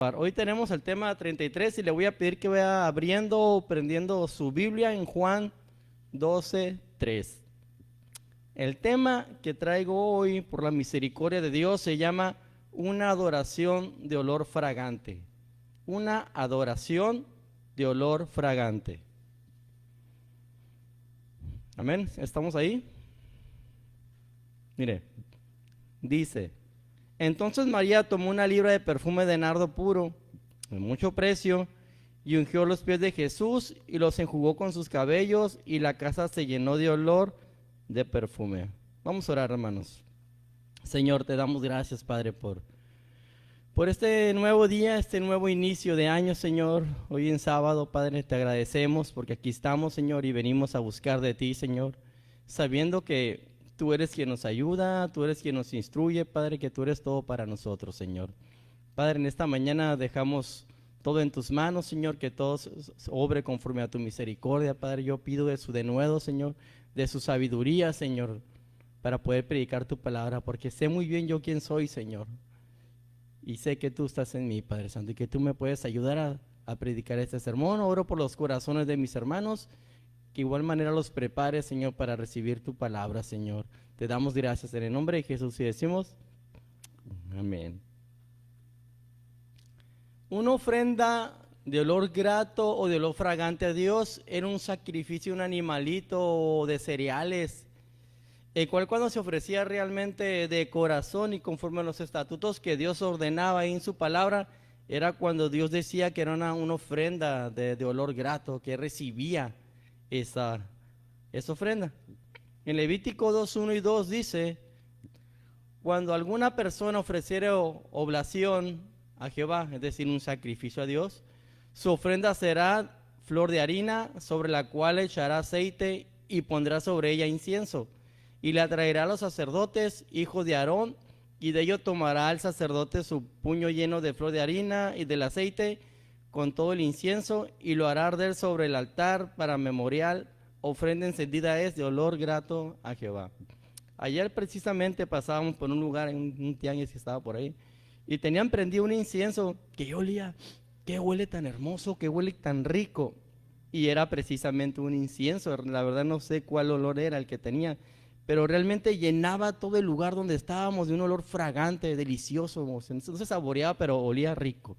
Hoy tenemos el tema 33 y le voy a pedir que vaya abriendo o prendiendo su Biblia en Juan 12:3. El tema que traigo hoy, por la misericordia de Dios, se llama una adoración de olor fragante. Una adoración de olor fragante. Amén. ¿Estamos ahí? Mire, dice: entonces María tomó una libra de perfume de nardo puro, de mucho precio, y ungió los pies de Jesús y los enjugó con sus cabellos, y la casa se llenó de olor de perfume. Vamos a orar, hermanos. Señor, te damos gracias, Padre, por este nuevo día, este nuevo inicio de año, Señor. Hoy en sábado, Padre, te agradecemos porque aquí estamos, Señor, y venimos a buscar de ti, Señor, sabiendo que tú eres quien nos ayuda, tú eres quien nos instruye, Padre, que tú eres todo para nosotros, Señor. Padre, en esta mañana dejamos todo en tus manos, Señor, que todo obre conforme a tu misericordia, Padre. Yo pido de su denuedo, Señor, de su sabiduría, Señor, para poder predicar tu palabra, porque sé muy bien yo quién soy, Señor. Y sé que tú estás en mí, Padre Santo, y que tú me puedes ayudar a predicar este sermón. Oro por los corazones de mis hermanos, que igual manera los prepares, Señor, para recibir tu palabra, Señor. Te damos gracias en el nombre de Jesús y decimos amén. Una ofrenda de olor grato o de olor fragante a Dios era un sacrificio, un animalito de cereales, el cual cuando se ofrecía realmente de corazón y conforme a los estatutos que Dios ordenaba ahí en su palabra, era cuando Dios decía que era una ofrenda de olor grato, que recibía esa ofrenda. En Levítico 2:1 y 2 dice: cuando alguna persona ofreciere oblación a Jehová, es decir, un sacrificio a Dios, su ofrenda será flor de harina, sobre la cual echará aceite y pondrá sobre ella incienso, y la traerá a los sacerdotes, hijos de Aarón, y de ello tomará el sacerdote su puño lleno de flor de harina y del aceite con todo el incienso, y lo hará arder sobre el altar para memorial. Ofrenda encendida es de olor grato a Jehová. Ayer precisamente pasábamos por un lugar, en un tianguis que estaba por ahí, y tenían prendido un incienso que yo olía, que huele tan hermoso, que huele tan rico. Y era precisamente un incienso. La verdad no sé cuál olor era el que tenía, pero realmente llenaba todo el lugar donde estábamos de un olor fragante, delicioso. No se saboreaba, pero olía rico.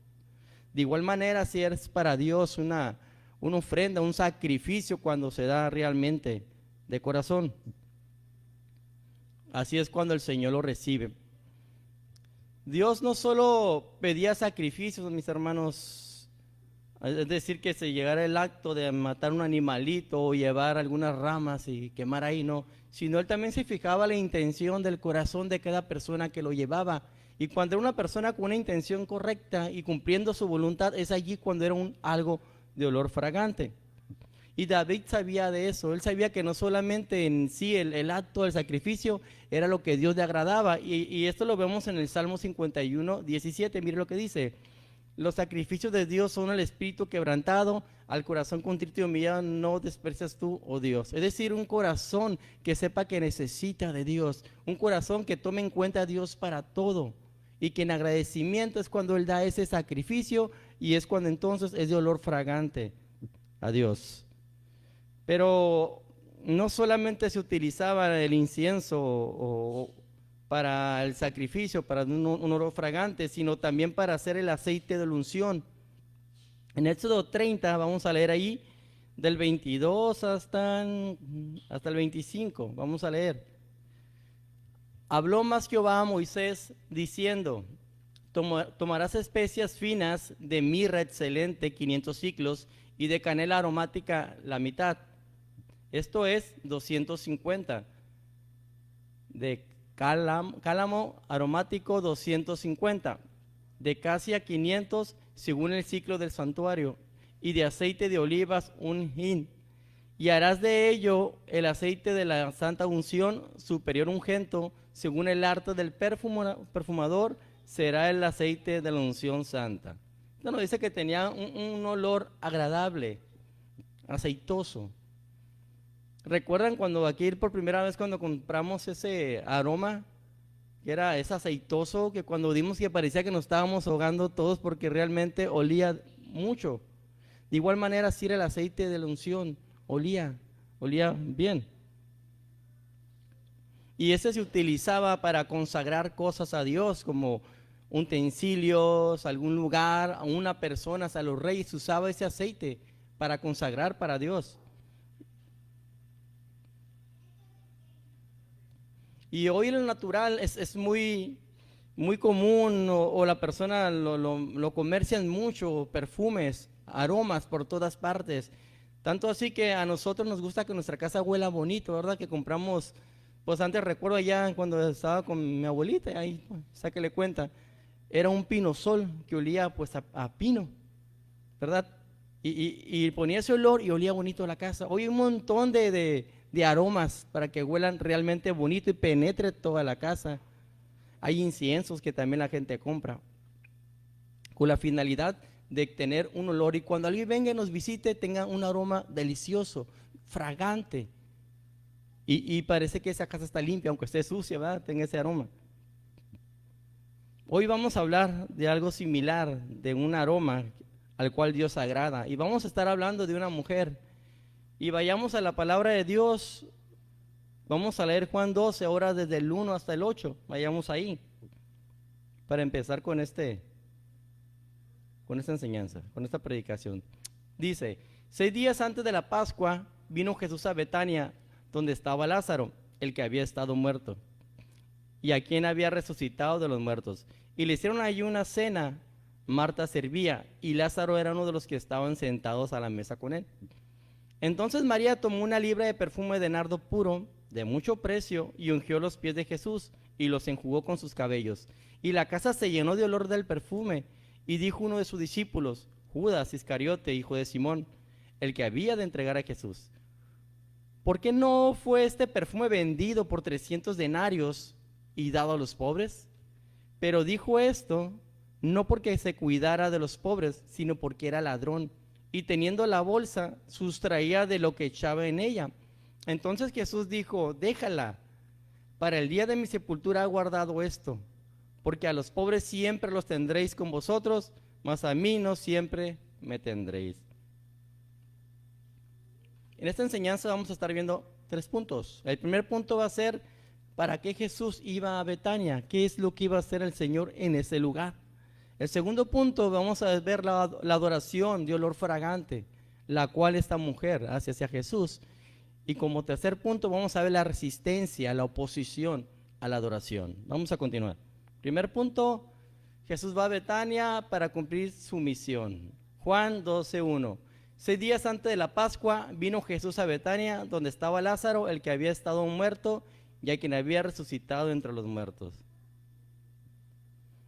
De igual manera, si es para Dios una ofrenda, un sacrificio cuando se da realmente de corazón, así es cuando el Señor lo recibe. Dios no solo pedía sacrificios, mis hermanos, es decir, que se llegara el acto de matar un animalito o llevar algunas ramas y quemar ahí, no, sino Él también se fijaba la intención del corazón de cada persona que lo llevaba. Y cuando era una persona con una intención correcta y cumpliendo su voluntad, es allí cuando era algo de olor fragante. Y David sabía de eso. Él sabía que no solamente en sí el acto del sacrificio era lo que Dios le agradaba. Y esto lo vemos en el Salmo 51:17. Mire lo que dice: los sacrificios de Dios son el espíritu quebrantado, al corazón contrito y humillado no desprecias tú, oh Dios. Es decir, un corazón que sepa que necesita de Dios, un corazón que tome en cuenta a Dios para todo, y que en agradecimiento es cuando Él da ese sacrificio, y es cuando entonces es de olor fragante a Dios. Pero no solamente se utilizaba el incienso para el sacrificio, para un olor fragante, sino también para hacer el aceite de la unción. En Éxodo 30, vamos a leer ahí, del 22 hasta el 25, vamos a leer. Habló más Jehová a Moisés diciendo: tomarás especias finas de mirra excelente, 500 siclos, y de canela aromática la mitad. Esto es 250. De cálamo aromático 250. De casia 500 según el ciclo del santuario. Y de aceite de olivas un hin. Y harás de ello el aceite de la santa unción superior ungento, según el arte del perfumador, será el aceite de la unción santa. Esto nos dice que tenía un olor agradable, aceitoso. ¿Recuerdan cuando aquí por primera vez cuando compramos ese aroma que es aceitoso, que cuando dimos que parecía que nos estábamos ahogando todos porque realmente olía mucho. De igual manera, así era el aceite de la unción, olía bien. Y ese se utilizaba para consagrar cosas a Dios, como utensilios, algún lugar, a una persona, a los reyes usaba ese aceite para consagrar para Dios. Y hoy en lo natural es muy común, o la persona lo comercian mucho, perfumes, aromas por todas partes. Tanto así que a nosotros nos gusta que nuestra casa huela bonito, ¿verdad? Que compramos, pues antes recuerdo allá cuando estaba con mi abuelita, ahí, sáquele cuenta, era un pinosol que olía pues a pino, ¿verdad? Y ponía ese olor y olía bonito la casa. Hoy hay un montón de aromas para que huelan realmente bonito y penetre toda la casa. Hay inciensos que también la gente compra con la finalidad de tener un olor, y cuando alguien venga y nos visite tenga un aroma delicioso, fragante, y parece que esa casa está limpia, aunque esté sucia, ¿verdad? Tenga ese aroma. Hoy vamos a hablar de algo similar, de un aroma al cual Dios agrada, y vamos a estar hablando de una mujer. Y vayamos a la palabra de Dios. Vamos a leer Juan 12, ahora desde el 1 hasta el 8. Vayamos ahí para empezar con esta enseñanza, con esta predicación. Dice: 6 días antes de la Pascua vino Jesús a Betania, donde estaba Lázaro, el que había estado muerto, y a quien había resucitado de los muertos. Y le hicieron allí una cena. Marta servía, y Lázaro era uno de los que estaban sentados a la mesa con él. Entonces María tomó una libra de perfume de nardo puro, de mucho precio, y ungió los pies de Jesús, y los enjugó con sus cabellos. Y la casa se llenó de olor del perfume. Y dijo uno de sus discípulos, Judas Iscariote, hijo de Simón, el que había de entregar a Jesús: ¿por qué no fue este perfume vendido por 300 denarios y dado a los pobres? Pero dijo esto no porque se cuidara de los pobres, sino porque era ladrón, y teniendo la bolsa, sustraía de lo que echaba en ella. Entonces Jesús dijo: déjala, para el día de mi sepultura ha guardado esto, porque a los pobres siempre los tendréis con vosotros, mas a mí no siempre me tendréis. En esta enseñanza vamos a estar viendo 3 puntos. El primer punto va a ser ¿para qué Jesús iba a Betania? ¿Qué es lo que iba a hacer el Señor en ese lugar? El segundo punto, vamos a ver la adoración de olor fragante, la cual esta mujer hace hacia Jesús. Y como tercer punto, vamos a ver la resistencia, la oposición a la adoración. Vamos a continuar. Primer punto, Jesús va a Betania para cumplir su misión. Juan 12:1. 6 días antes de la Pascua vino Jesús a Betania, donde estaba Lázaro, el que había estado muerto y a quien había resucitado entre los muertos.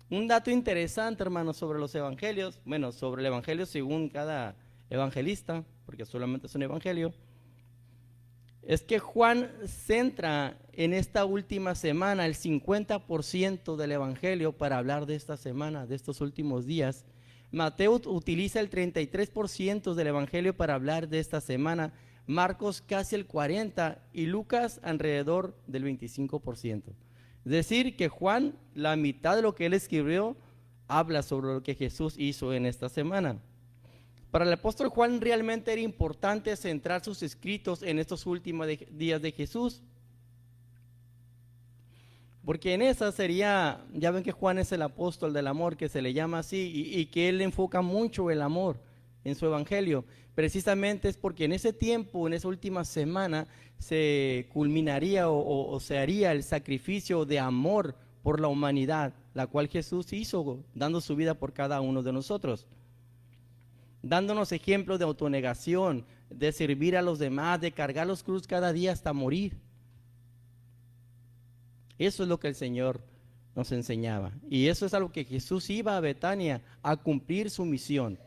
Un dato interesante, hermanos, sobre los evangelios, bueno, sobre el evangelio según cada evangelista, porque solamente es un evangelio, es que Juan centra en esta última semana el 50% del evangelio para hablar de esta semana, de estos últimos días. Mateo utiliza el 33% del evangelio para hablar de esta semana, Marcos casi el 40% y Lucas alrededor del 25%. Es decir, que Juan, la mitad de lo que él escribió, habla sobre lo que Jesús hizo en esta semana. Para el apóstol Juan realmente era importante centrar sus escritos en estos últimos días de Jesús, porque en esa sería, ya ven que Juan es el apóstol del amor, que se le llama así, y que él enfoca mucho el amor en su evangelio. Precisamente es porque en ese tiempo, en esa última semana, se culminaría o se haría el sacrificio de amor por la humanidad, la cual Jesús hizo, dando su vida por cada uno de nosotros, dándonos ejemplos de autonegación, de servir a los demás, de cargar los cruz cada día hasta morir. Eso es lo que el Señor nos enseñaba, y eso es algo que Jesús iba a Betania a cumplir su misión,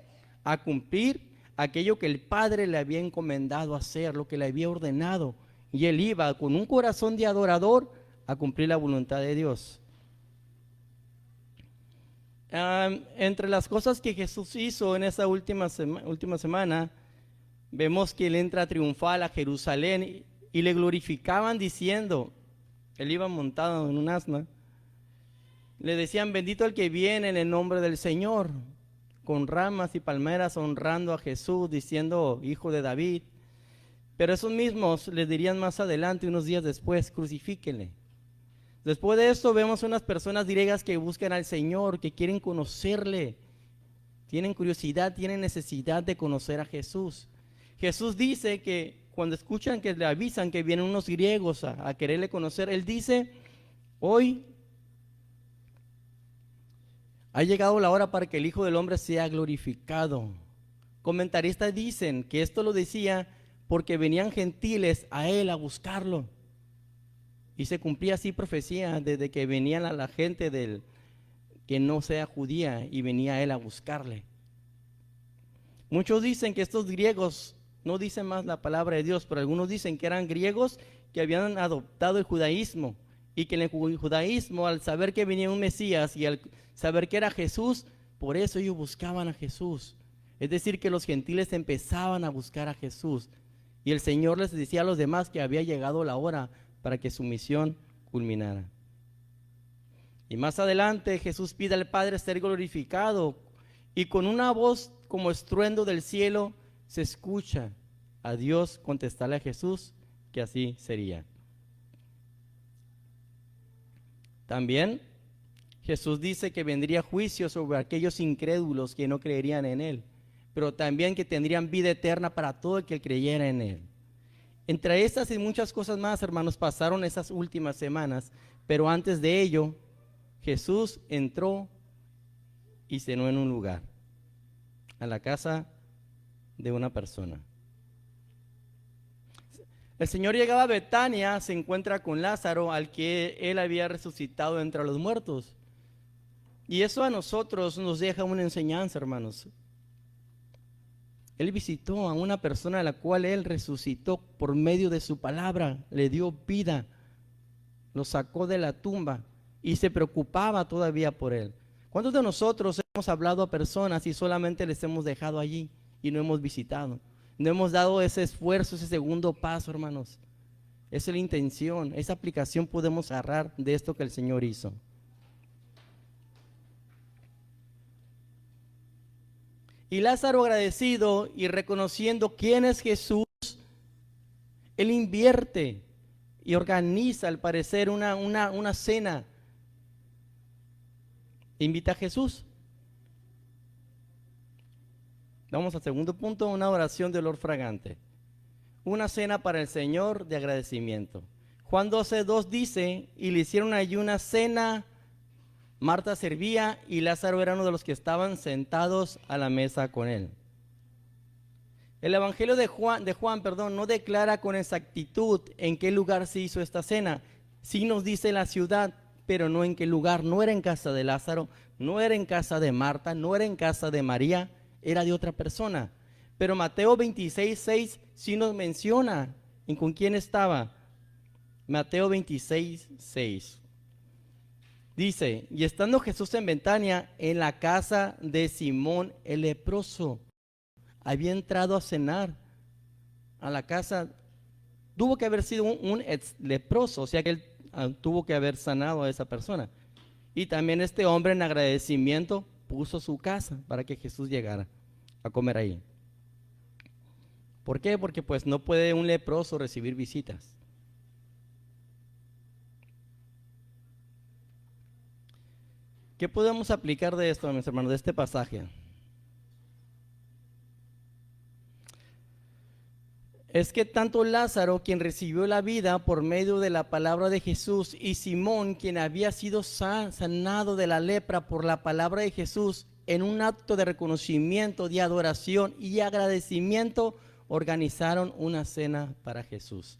a cumplir aquello que el Padre le había encomendado hacer, lo que le había ordenado, y él iba con un corazón de adorador a cumplir la voluntad de Dios. Entre las cosas que Jesús hizo en esa última semana, vemos que él entra triunfal a Jerusalén y le glorificaban diciendo, él iba montado en un asna, Le decían, bendito el que viene en el nombre del Señor, con ramas y palmeras honrando a Jesús, diciendo, hijo de David. Pero esos mismos les dirían más adelante, unos días después, crucifíquenle. Después de esto vemos unas personas griegas que buscan al Señor, que quieren conocerle, tienen curiosidad, tienen necesidad de conocer a Jesús. Jesús dice que cuando escuchan que le avisan que vienen unos griegos a quererle conocer, Él dice, hoy ha llegado la hora para que el Hijo del Hombre sea glorificado. Comentaristas dicen que esto lo decía porque venían gentiles a Él a buscarlo. Y se cumplía así profecía desde que venía la gente del que no sea judía y venía a Él a buscarle. Muchos dicen que estos griegos, no dicen más la palabra de Dios, pero algunos dicen que eran griegos que habían adoptado el judaísmo y que en el judaísmo, al saber que venía un Mesías y al saber que era Jesús, por eso ellos buscaban a Jesús. Es decir, que los gentiles empezaban a buscar a Jesús y el Señor les decía a los demás que había llegado la hora para que su misión culminara. Y más adelante Jesús pide al Padre ser glorificado y con una voz como estruendo del cielo se escucha a Dios contestarle a Jesús que así sería. También Jesús dice que vendría juicio sobre aquellos incrédulos que no creerían en Él, pero también que tendrían vida eterna para todo el que creyera en Él. Entre estas y muchas cosas más, hermanos, pasaron esas últimas semanas, pero antes de ello, Jesús entró y cenó en un lugar, a la casa de una persona. El Señor llegaba a Betania, se encuentra con Lázaro, al que Él había resucitado entre los muertos. Y eso a nosotros nos deja una enseñanza, hermanos. Él visitó a una persona a la cual Él resucitó por medio de su palabra, le dio vida, lo sacó de la tumba y se preocupaba todavía por él. ¿Cuántos de nosotros hemos hablado a personas y solamente les hemos dejado allí y no hemos visitado? No hemos dado ese esfuerzo, ese segundo paso, hermanos. Esa es la intención, esa aplicación podemos agarrar de esto que el Señor hizo. Y Lázaro, agradecido y reconociendo quién es Jesús, él invierte y organiza al parecer una cena. Invita a Jesús. Vamos al segundo punto, una oración de olor fragante. Una cena para el Señor de agradecimiento. Juan 12:2 dice, y le hicieron allí una cena. Marta servía y Lázaro era uno de los que estaban sentados a la mesa con él. El Evangelio de Juan, no declara con exactitud en qué lugar se hizo esta cena. Sí nos dice la ciudad, pero no en qué lugar. No era en casa de Lázaro, no era en casa de Marta, no era en casa de María, era de otra persona. Pero Mateo 26:6 sí nos menciona en con quién estaba. Mateo 26:6. Dice, y estando Jesús en Betania, en la casa de Simón el leproso, había entrado a cenar a la casa. Tuvo que haber sido un ex leproso, o sea que él tuvo que haber sanado a esa persona. Y también este hombre en agradecimiento puso su casa para que Jesús llegara a comer ahí. ¿Por qué? Porque pues no puede un leproso recibir visitas. ¿Qué podemos aplicar de esto, mis hermanos, de este pasaje? Es que tanto Lázaro, quien recibió la vida por medio de la palabra de Jesús, y Simón, quien había sido sanado de la lepra por la palabra de Jesús, en un acto de reconocimiento, de adoración y agradecimiento, organizaron una cena para Jesús.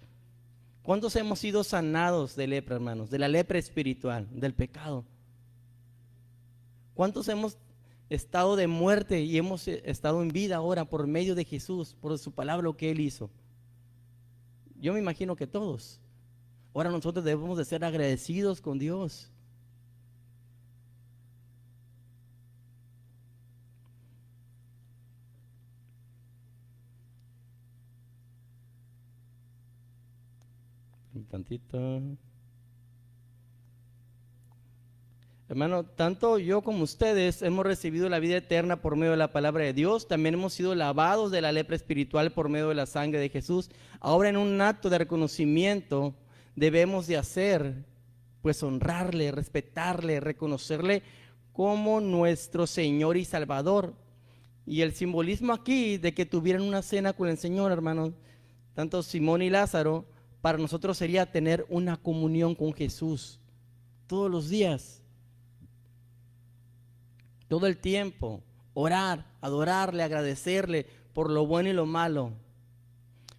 ¿Cuántos hemos sido sanados de lepra, hermanos? De la lepra espiritual, del pecado. ¿Cuántos hemos estado de muerte y hemos estado en vida ahora por medio de Jesús, por su palabra, lo que Él hizo? Yo me imagino que todos. Ahora nosotros debemos de ser agradecidos con Dios. Un tantito. Hermano, tanto yo como ustedes hemos recibido la vida eterna por medio de la palabra de Dios. También hemos sido lavados de la lepra espiritual por medio de la sangre de Jesús. Ahora, en un acto de reconocimiento debemos de hacer, pues honrarle, respetarle, reconocerle como nuestro Señor y Salvador. Y el simbolismo aquí de que tuvieran una cena con el Señor, hermanos, tanto Simón y Lázaro, para nosotros sería tener una comunión con Jesús todos los días, todo el tiempo, orar, adorarle, agradecerle por lo bueno y lo malo.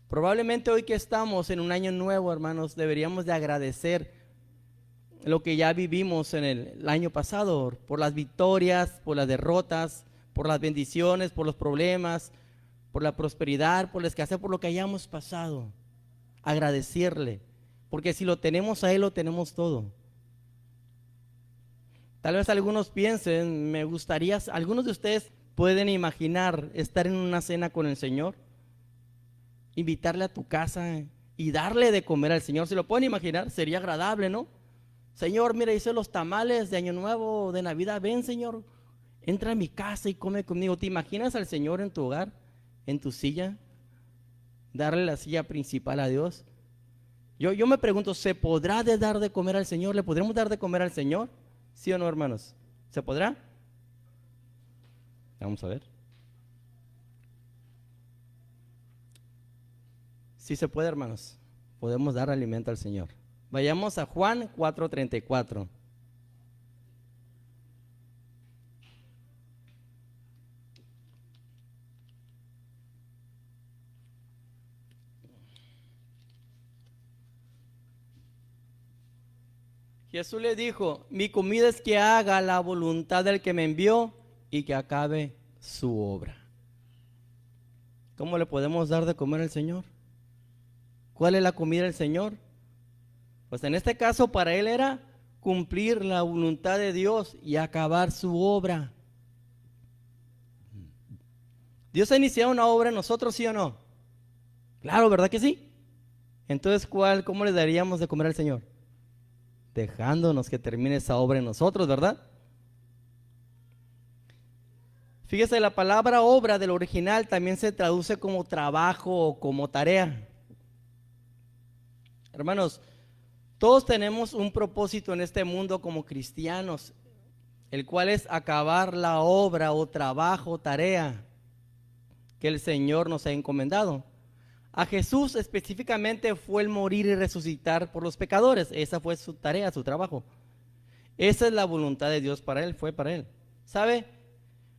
Probablemente hoy que estamos en un año nuevo, hermanos, deberíamos de agradecer lo que ya vivimos en el año pasado, por las victorias, por las derrotas, por las bendiciones, por los problemas, por la prosperidad, por la escasez, por lo que hayamos pasado. Agradecerle, porque si lo tenemos a Él, lo tenemos todo. Tal vez algunos piensen, me gustaría, algunos de ustedes pueden imaginar estar en una cena con el Señor, invitarle a tu casa y darle de comer al Señor. ¿Se lo pueden imaginar? Sería agradable, ¿no? Señor, mira, hice los tamales de Año Nuevo, de Navidad. Ven, Señor, entra a mi casa y come conmigo. ¿Te imaginas al Señor en tu hogar, en tu silla? Darle la silla principal a Dios. Yo me pregunto, ¿se podrá dar de comer al Señor? ¿Le podremos dar de comer al Señor? ¿Sí o no, hermanos? ¿Se podrá? Vamos a ver. Sí se puede, hermanos. Podemos dar alimento al Señor. Vayamos a Juan 4:34. Jesús le dijo, mi comida es que haga la voluntad del que me envió y que acabe su obra. ¿Cómo le podemos dar de comer al Señor? ¿Cuál es la comida del Señor? Pues en este caso para él era cumplir la voluntad de Dios y acabar su obra. ¿Dios ha iniciado una obra en nosotros, sí o no? Claro, ¿verdad que sí? Entonces, ¿cómo le daríamos de comer al Señor? Dejándonos que termine esa obra en nosotros, ¿verdad? Fíjese, la palabra obra del original también se traduce como trabajo o como tarea. Hermanos, todos tenemos un propósito en este mundo como cristianos, el cual es acabar la obra o trabajo o tarea que el Señor nos ha encomendado. A Jesús específicamente fue el morir y resucitar por los pecadores. Esa fue su tarea, su trabajo. Esa es la voluntad de Dios para él, fue para él. ¿Sabe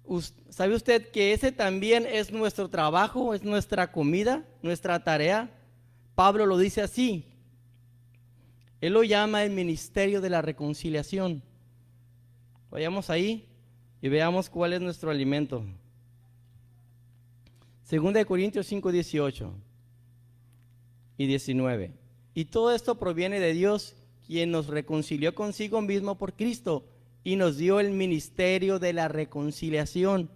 usted que ese también es nuestro trabajo, es nuestra comida, nuestra tarea? Pablo lo dice así. Él lo llama el ministerio de la reconciliación. Vayamos ahí y veamos cuál es nuestro alimento. 2 Corintios 5:18 y 19. Y todo esto proviene de Dios, quien nos reconcilió consigo mismo por Cristo y nos dio el ministerio de la reconciliación.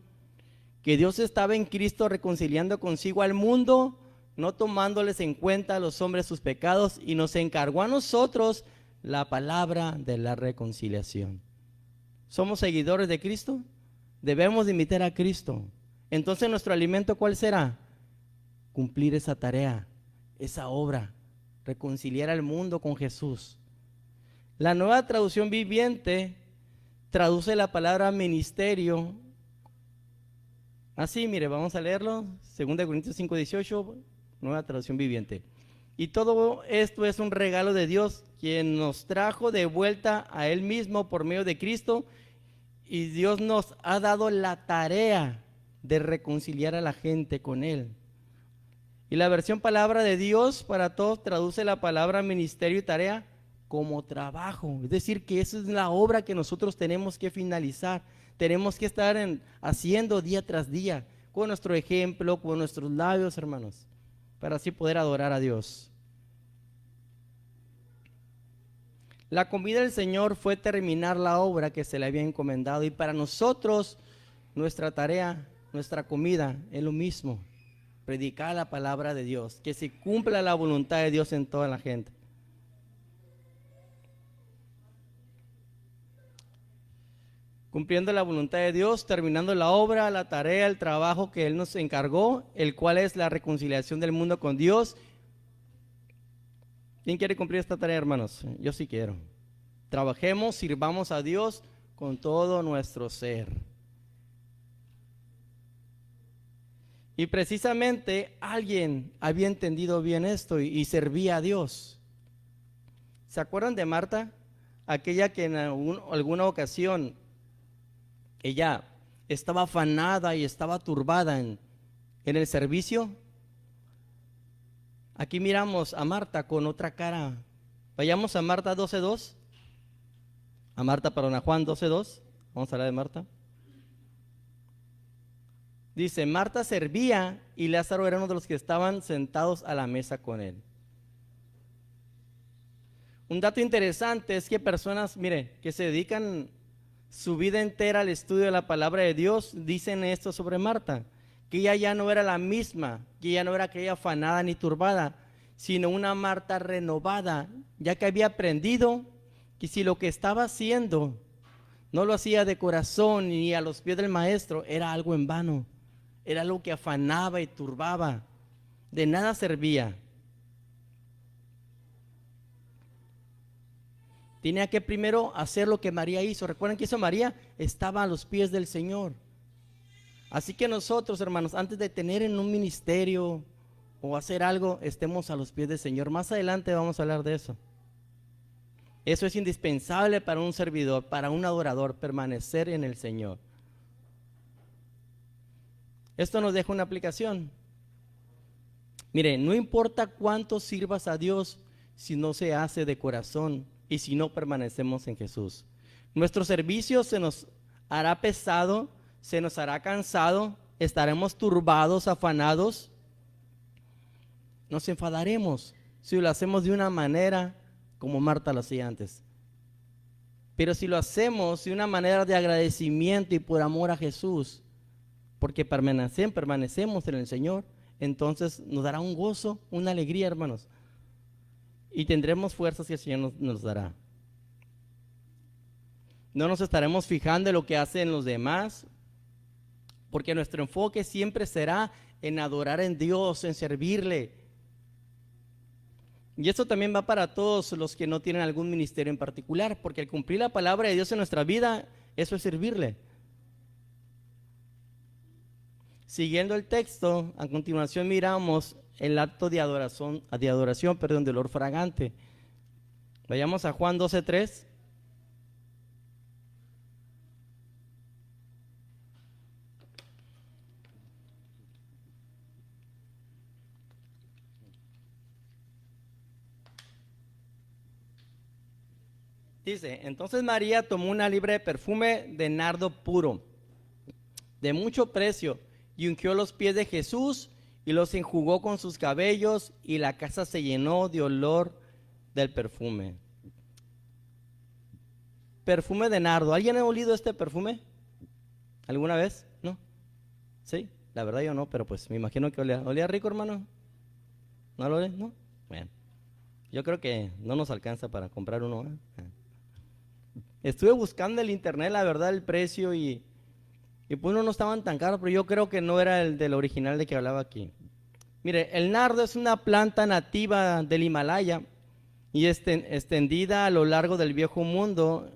Que Dios estaba en Cristo reconciliando consigo al mundo, no tomándoles en cuenta a los hombres sus pecados, y nos encargó a nosotros la palabra de la reconciliación. ¿Somos seguidores de Cristo? Debemos de imitar a Cristo. Entonces, ¿nuestro alimento cuál será? Cumplir esa tarea, esa obra, reconciliar al mundo con Jesús. La Nueva Traducción Viviente traduce la palabra ministerio así, mire, vamos a leerlo, 2 Corintios 5:18, Nueva Traducción Viviente. Y todo esto es un regalo de Dios, quien nos trajo de vuelta a Él mismo por medio de Cristo, y Dios nos ha dado la tarea de reconciliar a la gente con Él. Y la versión Palabra de Dios para Todos traduce la palabra ministerio y tarea como trabajo. Es decir, que esa es la obra que nosotros tenemos que finalizar. Tenemos que estar haciendo día tras día, con nuestro ejemplo, con nuestros labios, hermanos, para así poder adorar a Dios. La comida del Señor fue terminar la obra que se le había encomendado, y para nosotros nuestra tarea, nuestra comida es lo mismo: predicar la palabra de Dios, que se cumpla la voluntad de Dios en toda la gente. cumpliendo la voluntad de Dios, terminando la obra, la tarea, el trabajo que Él nos encargó, el cual es la reconciliación del mundo con Dios. ¿Quién quiere cumplir esta tarea, hermanos? Yo sí quiero. Trabajemos, sirvamos a Dios con todo nuestro ser. Y precisamente alguien había entendido bien esto y servía a Dios. ¿Se acuerdan de Marta? Aquella que en alguna ocasión ella estaba afanada y estaba turbada en el servicio. Aquí miramos a Marta con otra cara. Vayamos a Marta 12:2. A Juan 12:2. Vamos a hablar de Marta. Dice, Marta servía y Lázaro era uno de los que estaban sentados a la mesa con él. Un dato interesante es que personas, mire, que se dedican su vida entera al estudio de la palabra de Dios, dicen esto sobre Marta, que ella ya no era la misma, que ella no era aquella afanada ni turbada, sino una Marta renovada, ya que había aprendido que si lo que estaba haciendo no lo hacía de corazón ni a los pies del maestro, era algo en vano, era algo que afanaba y turbaba, de nada servía. Tenía que primero hacer lo que María hizo. ¿Recuerdan que hizo María? Estaba a los pies del Señor. Así que nosotros, hermanos, antes de tener en un ministerio o hacer algo, estemos a los pies del Señor. Más adelante vamos a hablar de eso. Eso es indispensable para un servidor, para un adorador, permanecer en el Señor. Esto nos deja una aplicación. Mire, no importa cuánto sirvas a Dios si no se hace de corazón y si no permanecemos en Jesús. Nuestro servicio se nos hará pesado, se nos hará cansado, estaremos turbados, afanados. Nos enfadaremos si lo hacemos de una manera como Marta lo hacía antes. Pero si lo hacemos de una manera de agradecimiento y por amor a Jesús, porque permanecemos en el Señor, entonces nos dará un gozo, una alegría, hermanos. Y tendremos fuerzas que el Señor nos dará. No nos estaremos fijando en lo que hacen los demás, porque nuestro enfoque siempre será en adorar en Dios, en servirle. Y esto también va para todos los que no tienen algún ministerio en particular, porque al cumplir la palabra de Dios en nuestra vida, eso es servirle. Siguiendo el texto, a continuación miramos el acto de adoración, de olor fragante. Vayamos a Juan 12:3. Dice, entonces María tomó una libra de perfume de nardo puro, de mucho precio, y ungió los pies de Jesús y los enjugó con sus cabellos, y la casa se llenó de olor del perfume. Perfume de nardo. ¿Alguien ha olido este perfume? ¿Alguna vez? ¿No? ¿Sí? La verdad yo no, pero pues me imagino que olía rico, hermano. ¿No lo olía? ¿No? Bueno, yo creo que no nos alcanza para comprar uno, ¿eh? Estuve buscando en el internet, la verdad, el precio y pues no estaban tan caros, pero yo creo que no era el del original de que hablaba aquí. Mire, el nardo es una planta nativa del Himalaya y extendida a lo largo del viejo mundo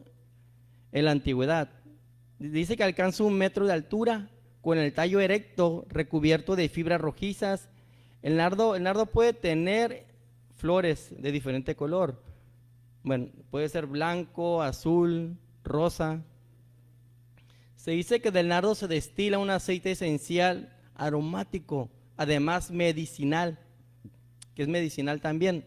en la antigüedad. Dice que alcanza 1 metro de altura, con el tallo erecto, recubierto de fibras rojizas. El nardo puede tener flores de diferente color. Bueno, puede ser blanco, azul, rosa. Se dice que del nardo se destila un aceite esencial aromático, además medicinal, que es medicinal también.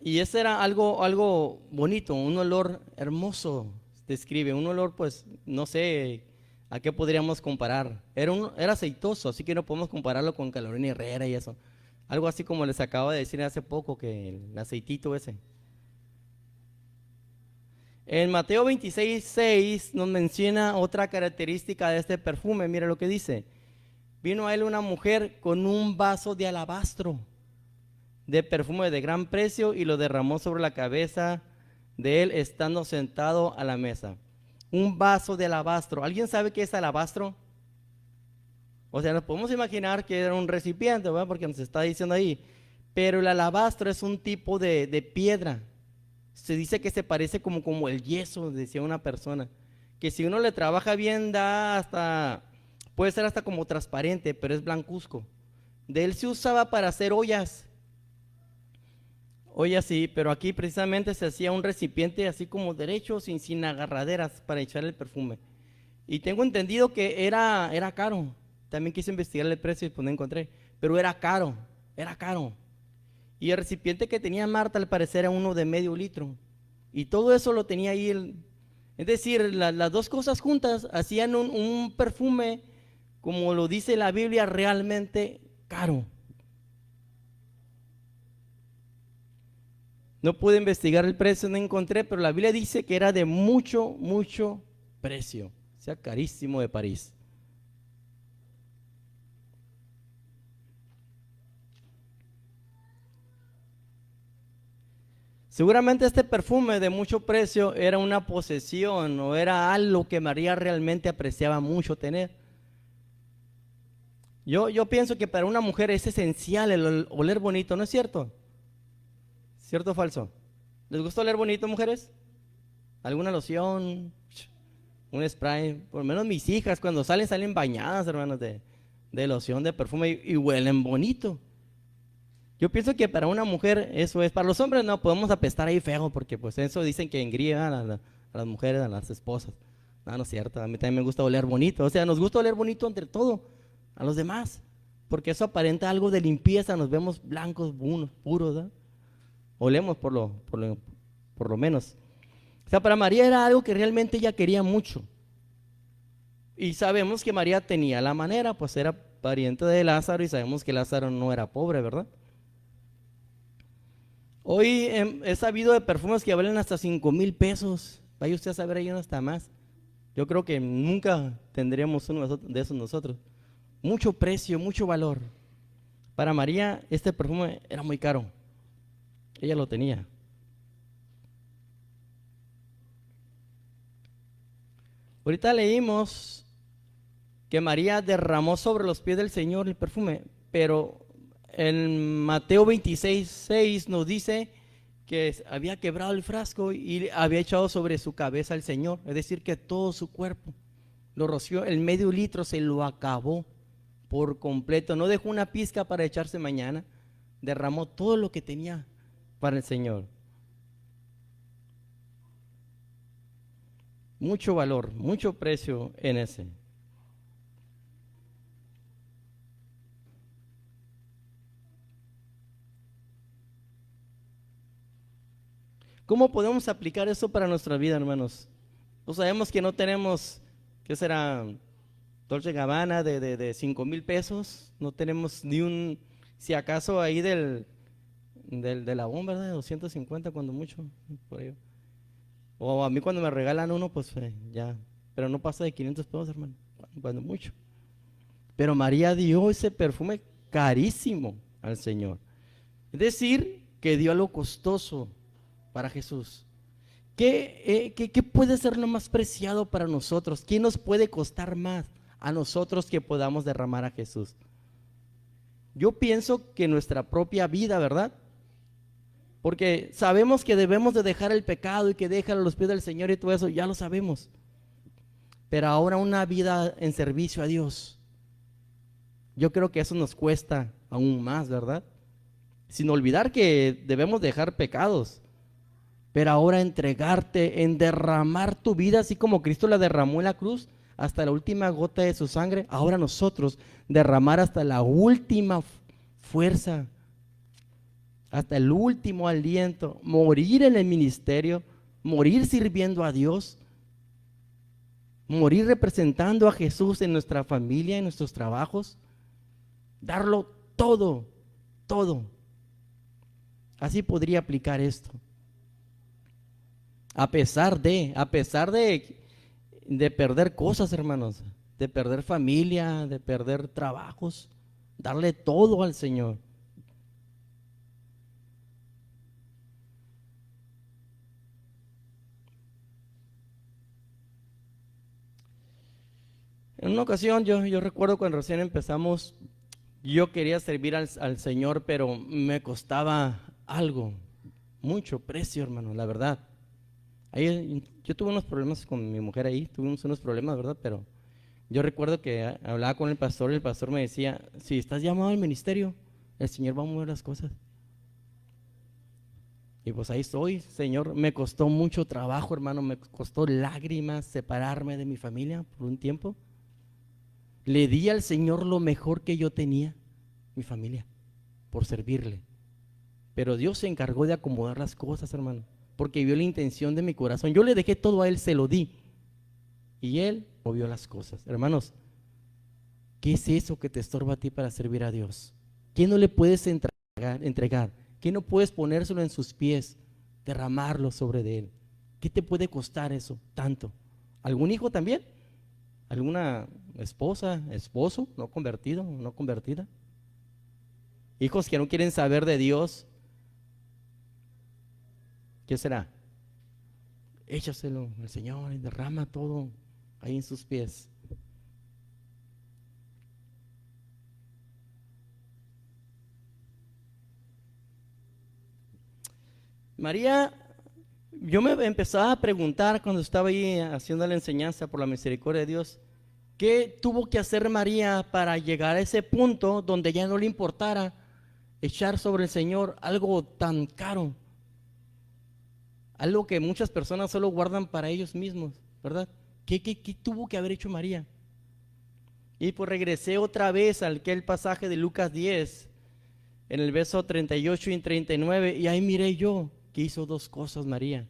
Y ese era algo bonito, un olor hermoso, describe, un olor pues no sé a qué podríamos comparar. Era aceitoso, así que no podemos compararlo con Carolina Herrera y eso. Algo así como les acabo de decir hace poco, que el aceitito ese. En Mateo 26:6 nos menciona otra característica de este perfume. Mira lo que dice. Vino a él una mujer con un vaso de alabastro de perfume de gran precio y lo derramó sobre la cabeza de él estando sentado a la mesa. Un vaso de alabastro. ¿Alguien sabe qué es alabastro? O sea, nos podemos imaginar que era un recipiente, ¿verdad? Porque nos está diciendo ahí. Pero el alabastro es un tipo de piedra. Se dice que se parece como el yeso, decía una persona. Que si uno le trabaja bien, puede ser hasta como transparente, pero es blancuzco. De él se usaba para hacer ollas. Ollas sí, pero aquí precisamente se hacía un recipiente así como derecho, sin agarraderas para echar el perfume. Y tengo entendido que era caro. También quise investigar el precio y pues no encontré. Pero era caro, era caro. Y el recipiente que tenía Marta al parecer era uno de medio litro. Y todo eso lo tenía ahí. Es decir, las dos cosas juntas hacían un perfume, como lo dice la Biblia, realmente caro. No pude investigar el precio, no encontré, pero la Biblia dice que era de mucho, mucho precio. O sea, carísimo de París. Seguramente este perfume de mucho precio era una posesión o era algo que María realmente apreciaba mucho tener. Yo pienso que para una mujer es esencial el oler bonito, ¿no es cierto? ¿Cierto o falso? ¿Les gusta oler bonito, mujeres? ¿Alguna loción? Un spray. Por lo menos mis hijas cuando salen bañadas, hermanos, de loción, de perfume y huelen bonito. Yo pienso que para una mujer eso es. Para los hombres no, podemos apestar ahí feo porque pues eso dicen que engrían a las mujeres, a las esposas. No, no es cierto, a mí también me gusta oler bonito. O sea, nos gusta oler bonito entre todo, a los demás. Porque eso aparenta algo de limpieza, nos vemos blancos, puros, ¿verdad? Olemos por lo menos. O sea, para María era algo que realmente ella quería mucho. Y sabemos que María tenía la manera, pues era pariente de Lázaro y sabemos que Lázaro no era pobre, ¿verdad? Hoy he sabido de perfumes que valen hasta 5,000 pesos. Vaya usted a saber, hay uno hasta más. Yo creo que nunca tendríamos uno de esos nosotros. Mucho precio, mucho valor. Para María este perfume era muy caro. Ella lo tenía. Ahorita leímos que María derramó sobre los pies del Señor el perfume, pero en Mateo 26:6 nos dice que había quebrado el frasco y había echado sobre su cabeza al Señor, es decir, que todo su cuerpo lo roció, el medio litro se lo acabó por completo, no dejó una pizca para echarse mañana, derramó todo lo que tenía para el Señor. Mucho valor, mucho precio en ese. ¿Cómo podemos aplicar eso para nuestra vida, hermanos? Pues sabemos que no tenemos, ¿qué será? Dolce Gabbana de 5,000 pesos. No tenemos ni si acaso ahí de la bomba, ¿verdad? De 250 cuando mucho, por ahí. O a mí cuando me regalan uno, pues ya. Pero no pasa de 500 pesos, hermano, cuando mucho. Pero María dio ese perfume carísimo al Señor. Es decir, que dio algo costoso para Jesús. ¿Qué puede ser lo más preciado para nosotros? ¿Qué nos puede costar más a nosotros que podamos derramar a Jesús? Yo pienso que nuestra propia vida, ¿verdad? Porque sabemos que debemos de dejar el pecado y que dejar a los pies del Señor y todo eso, ya lo sabemos. Pero ahora una vida en servicio a Dios, yo creo que eso nos cuesta aún más, ¿verdad? Sin olvidar que debemos dejar pecados, pero ahora entregarte en derramar tu vida así como Cristo la derramó en la cruz hasta la última gota de su sangre, ahora nosotros derramar hasta la última fuerza, hasta el último aliento, morir en el ministerio, morir sirviendo a Dios, morir representando a Jesús en nuestra familia, en nuestros trabajos, darlo todo, todo. Así podría aplicar esto. A pesar de perder cosas, hermanos, de perder familia, de perder trabajos, darle todo al Señor. En una ocasión yo recuerdo cuando recién empezamos, yo quería servir al Señor, pero me costaba algo, mucho precio, hermano, la verdad. Ahí, yo tuve unos problemas con mi mujer ahí, tuvimos unos problemas, ¿verdad? Pero yo recuerdo que hablaba con el pastor y el pastor me decía, si estás llamado al ministerio, el Señor va a mover las cosas. Y pues ahí estoy, Señor, me costó mucho trabajo, hermano, me costó lágrimas separarme de mi familia por un tiempo. Le di al Señor lo mejor que yo tenía, mi familia, por servirle. Pero Dios se encargó de acomodar las cosas, hermano, porque vio la intención de mi corazón. Yo le dejé todo a Él, se lo di. Y Él movió las cosas. Hermanos, ¿qué es eso que te estorba a ti para servir a Dios? ¿Qué no le puedes entregar? ¿Qué no puedes ponérselo en sus pies, derramarlo sobre de Él? ¿Qué te puede costar eso tanto? ¿Algún hijo también? ¿Alguna esposa, esposo no convertido, no convertida? Hijos que no quieren saber de Dios. ¿Qué será? Échaselo al Señor y derrama todo ahí en sus pies. María, yo me empezaba a preguntar cuando estaba ahí haciendo la enseñanza por la misericordia de Dios, ¿qué tuvo que hacer María para llegar a ese punto donde ya no le importara echar sobre el Señor algo tan caro? Algo que muchas personas solo guardan para ellos mismos, ¿verdad? ¿Qué tuvo que haber hecho María? Y pues regresé otra vez al aquel pasaje de Lucas 10, en el verso 38 y 39, y ahí miré yo que hizo dos cosas María,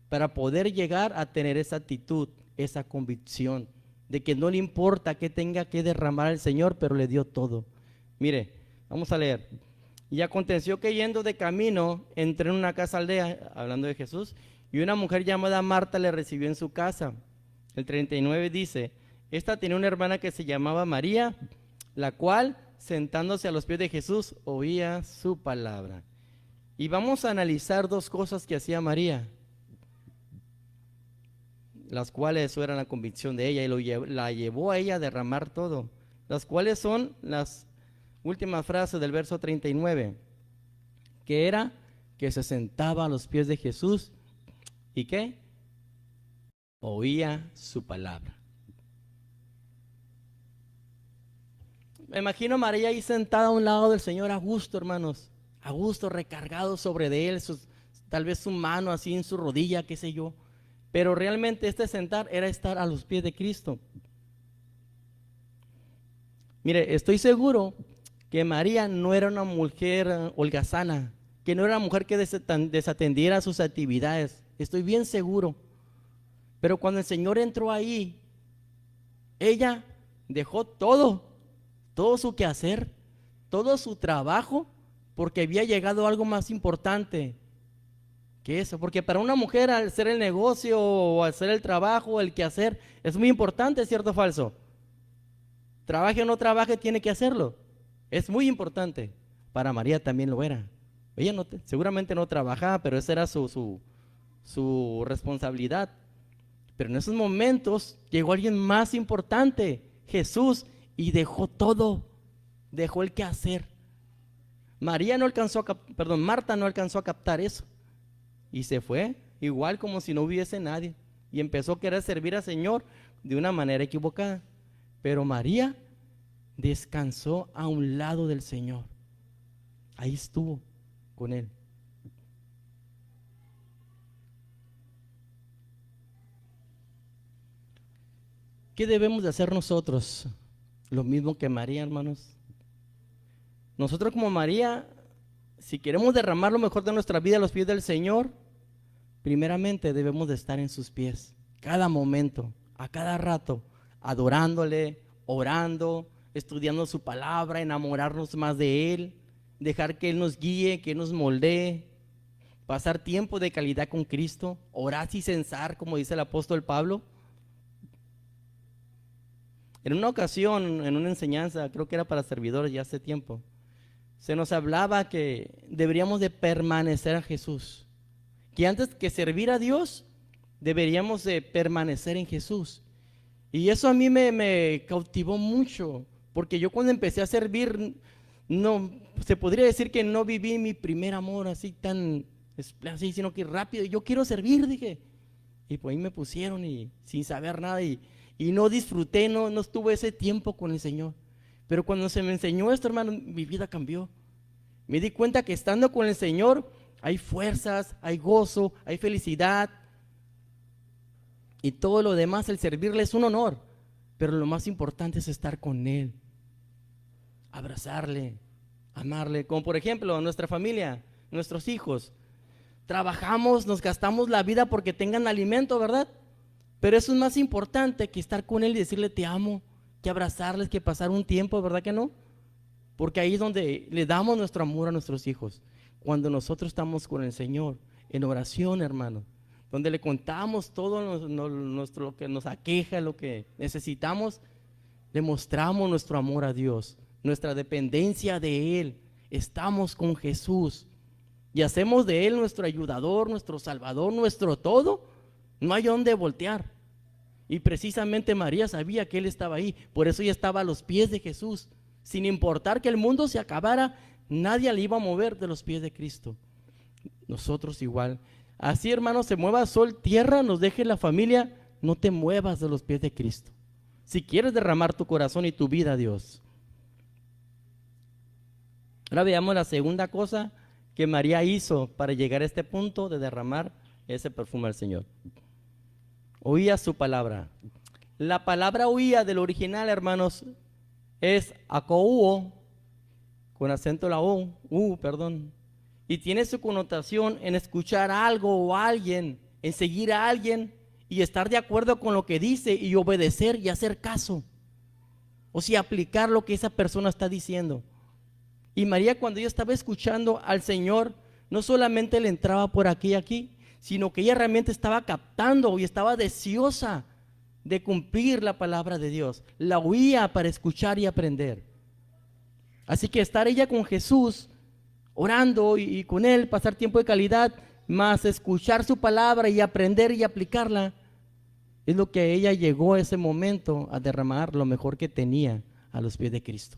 para poder llegar a tener esa actitud, esa convicción, de que no le importa que tenga que derramar al Señor, pero le dio todo. Mire, vamos a leer. Y aconteció que yendo de camino, entré en una casa aldea, hablando de Jesús, y una mujer llamada Marta le recibió en su casa. El 39 dice, esta tenía una hermana que se llamaba María, la cual, sentándose a los pies de Jesús, oía su palabra. Y vamos a analizar dos cosas que hacía María, las cuales eso era la convicción de ella y la llevó a ella a derramar todo. Las cuales son las últimas frases del verso 39, que era que se sentaba a los pies de Jesús y que oía su palabra. Me imagino a María ahí sentada a un lado del Señor a gusto, hermanos, a gusto, recargado sobre de él, tal vez su mano así en su rodilla, qué sé yo. Pero realmente este sentar era estar a los pies de Cristo. Mire, estoy seguro que María no era una mujer holgazana, que no era una mujer que desatendiera sus actividades. Estoy bien seguro. Pero cuando el Señor entró ahí, ella dejó todo su quehacer, todo su trabajo, porque había llegado algo más importante que eso. Porque para una mujer al hacer el negocio o hacer el trabajo, el quehacer, es muy importante, ¿cierto o falso? Trabaje o no trabaje, tiene que hacerlo. Es muy importante. Para María también lo era. Ella seguramente no trabajaba, pero esa era su responsabilidad. Pero en esos momentos llegó alguien más importante, Jesús, y dejó todo, dejó el quehacer. Marta no alcanzó a captar eso y se fue igual como si no hubiese nadie y empezó a querer servir al Señor de una manera equivocada. Pero María descansó a un lado del Señor, ahí estuvo con Él. ¿Qué debemos de hacer nosotros? Lo mismo que María, hermanos. Nosotros como María, si queremos derramar lo mejor de nuestra vida a los pies del Señor, primeramente debemos de estar en sus pies, cada momento, a cada rato, adorándole, orando, estudiando su palabra, enamorarnos más de Él, dejar que Él nos guíe, que Él nos moldee, pasar tiempo de calidad con Cristo, orar sin cesar, como dice el apóstol Pablo. En una ocasión, en una enseñanza, creo que era para servidores ya hace tiempo, se nos hablaba que deberíamos de permanecer a Jesús, que antes que servir a Dios, deberíamos de permanecer en Jesús. Y eso a mí me cautivó mucho, porque yo cuando empecé a servir, no, se podría decir que no viví mi primer amor así tan, así, sino que rápido, yo quiero servir, dije. Y pues ahí me pusieron y sin saber nada y no disfruté, no estuve ese tiempo con el Señor. Pero cuando se me enseñó esto, hermano, mi vida cambió. Me di cuenta que estando con el Señor hay fuerzas, hay gozo, hay felicidad. Y todo lo demás, el servirle es un honor. Pero lo más importante es estar con Él, abrazarle, amarle. Como por ejemplo nuestra familia, nuestros hijos. Trabajamos, nos gastamos la vida porque tengan alimento, ¿verdad? Pero eso es más importante que estar con Él y decirle te amo, que abrazarles, que pasar un tiempo, ¿verdad que no? Porque ahí es donde le damos nuestro amor a nuestros hijos. Cuando nosotros estamos con el Señor, en oración, hermano, donde le contamos todo lo que nos aqueja, lo que necesitamos, le mostramos nuestro amor a Dios, nuestra dependencia de Él. Estamos con Jesús y hacemos de Él nuestro ayudador, nuestro salvador, nuestro todo. No hay dónde voltear. Y precisamente María sabía que Él estaba ahí, por eso ella estaba a los pies de Jesús. Sin importar que el mundo se acabara, nadie le iba a mover de los pies de Cristo. Nosotros igual. Así, hermanos, se mueva sol, tierra, nos deje la familia, no te muevas de los pies de Cristo. Si quieres derramar tu corazón y tu vida a Dios. Ahora veamos la segunda cosa que María hizo para llegar a este punto de derramar ese perfume al Señor. Oía su palabra. La palabra oía del original, hermanos, es acouo, con acento la O, perdón. Y tiene su connotación en escuchar algo o a alguien, en seguir a alguien y estar de acuerdo con lo que dice y obedecer y hacer caso. O sea, aplicar lo que esa persona está diciendo. Y María, cuando ella estaba escuchando al Señor, no solamente le entraba por aquí y aquí, sino que ella realmente estaba captando y estaba deseosa de cumplir la palabra de Dios. La oía para escuchar y aprender. Así que estar ella con Jesús, orando y con Él, pasar tiempo de calidad, más escuchar su palabra y aprender y aplicarla, es lo que ella llegó a ese momento a derramar lo mejor que tenía a los pies de Cristo.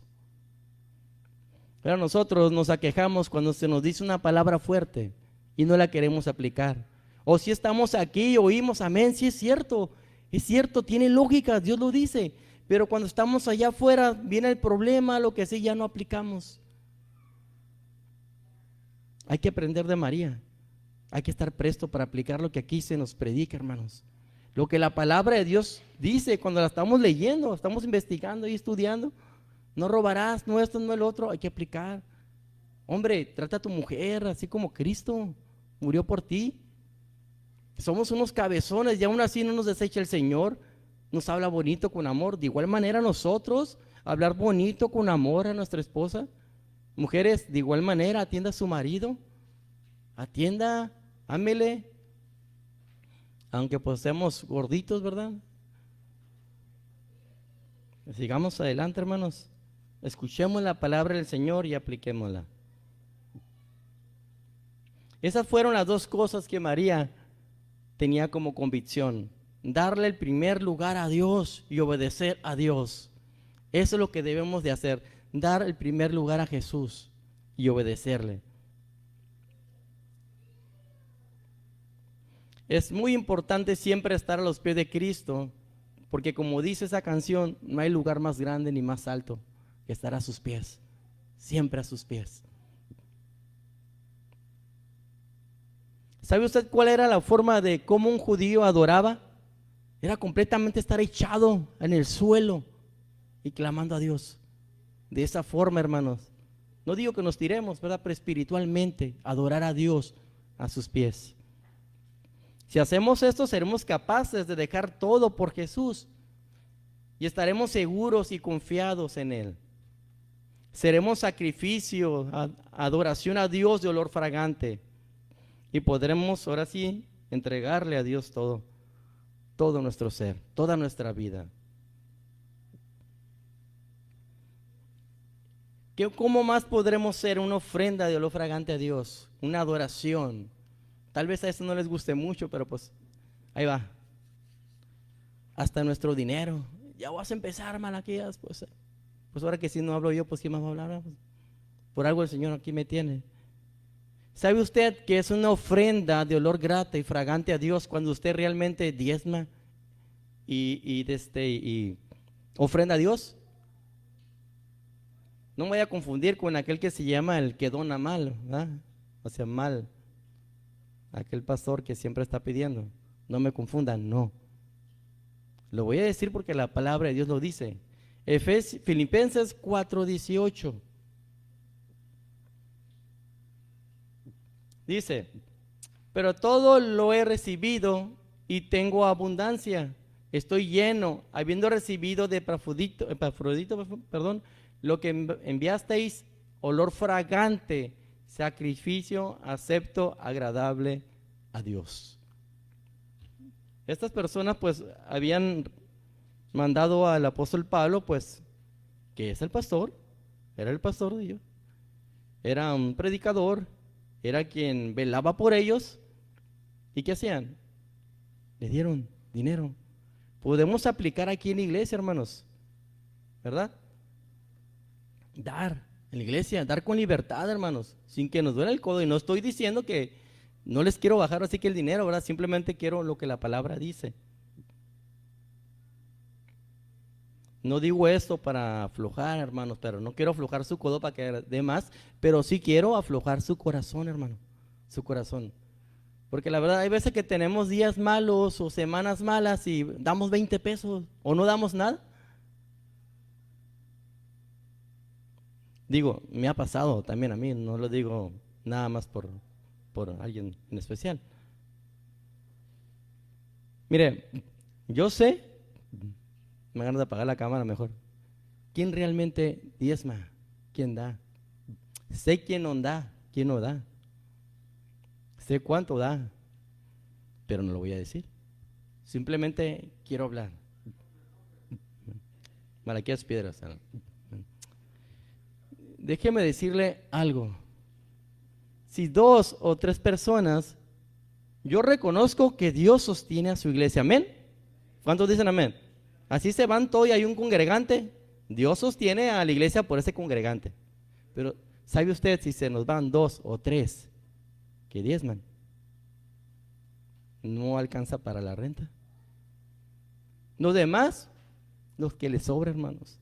Pero nosotros nos aquejamos cuando se nos dice una palabra fuerte y no la queremos aplicar. O si estamos aquí y oímos amén, sí es cierto, tiene lógica, Dios lo dice. Pero cuando estamos allá afuera, viene el problema, lo que sí, ya no aplicamos. Hay que aprender de María. Hay que estar presto para aplicar lo que aquí se nos predica, hermanos. Lo que la palabra de Dios dice cuando la estamos leyendo, estamos investigando y estudiando. No robarás, no esto, no el otro, hay que aplicar. Hombre, trata a tu mujer así como Cristo murió por ti. Somos unos cabezones y aún así no nos desecha el Señor. Nos habla bonito con amor. De igual manera nosotros, hablar bonito con amor a nuestra esposa. Mujeres, de igual manera, atienda a su marido. Atienda, ámele. Aunque pues seamos gorditos, ¿verdad? Sigamos adelante, hermanos. Escuchemos la palabra del Señor y apliquémosla. Esas fueron las dos cosas que María tenía como convicción: darle el primer lugar a Dios y obedecer a Dios. Eso es lo que debemos de hacer, dar el primer lugar a Jesús y obedecerle. Es muy importante siempre estar a los pies de Cristo, porque como dice esa canción, no hay lugar más grande ni más alto que estar a sus pies, siempre a sus pies. ¿Sabe usted cuál era la forma de cómo un judío adoraba? Era completamente estar echado en el suelo y clamando a Dios. De esa forma, hermanos. No digo que nos tiremos, ¿verdad? Pero espiritualmente, adorar a Dios a sus pies. Si hacemos esto, seremos capaces de dejar todo por Jesús y estaremos seguros y confiados en Él. Seremos sacrificio, adoración a Dios de olor fragante. Y podremos ahora sí entregarle a Dios todo nuestro ser, toda nuestra vida. ¿Cómo más podremos ser una ofrenda de olor fragante a Dios? Una adoración. Tal vez a eso no les guste mucho, pero pues ahí va. hasta nuestro dinero. Ya vas a empezar, Malaquías, pues ahora que si no hablo yo, pues ¿quién más va a hablar? Pues, por algo el Señor aquí me tiene. ¿Sabe usted que es una ofrenda de olor grato y fragante a Dios cuando usted realmente diezma y ofrenda a Dios? No me voy a confundir con aquel que se llama el que dona mal, ¿verdad? O sea, mal. Aquel pastor que siempre está pidiendo. No me confundan, no. Lo voy a decir porque la palabra de Dios lo dice. Filipenses 4:18. Dice, pero todo lo he recibido y tengo abundancia. Estoy lleno, habiendo recibido de Epafrodito, perdón, lo que enviasteis, olor fragante, sacrificio acepto, agradable a Dios. Estas personas pues habían mandado al apóstol Pablo, pues, que es el pastor, era el pastor de ellos, era un predicador, era quien velaba por ellos. ¿Y qué hacían? Le dieron dinero. Podemos aplicar aquí en la iglesia, hermanos, ¿verdad? Dar en la iglesia, dar con libertad, hermanos, sin que nos duela el codo. Y no estoy diciendo que no les quiero bajar así que el dinero, ¿verdad? Simplemente quiero lo que la palabra dice. No digo esto para aflojar, hermanos, pero no quiero aflojar su codo para que dé más, pero sí quiero aflojar su corazón, hermano, su corazón. Porque la verdad, hay veces que tenemos días malos o semanas malas y damos 20 pesos o no damos nada. Digo, me ha pasado también a mí, no lo digo nada más por alguien en especial. Mire, yo sé, me ganas de apagar la cámara mejor, quién realmente diezma, quién da. Sé quién no da, quién no da. Sé cuánto da, pero no lo voy a decir. Simplemente quiero hablar. Malaquías piedras. Déjeme decirle algo. Si 2 o 3 personas, yo reconozco que Dios sostiene a su iglesia. Amén. ¿Cuántos dicen amén? Así se van todos y hay un congregante. Dios sostiene a la iglesia por ese congregante. Pero ¿sabe usted si se nos van 2 o 3 que diezman? No alcanza para la renta. Los demás, los que les sobra, hermanos.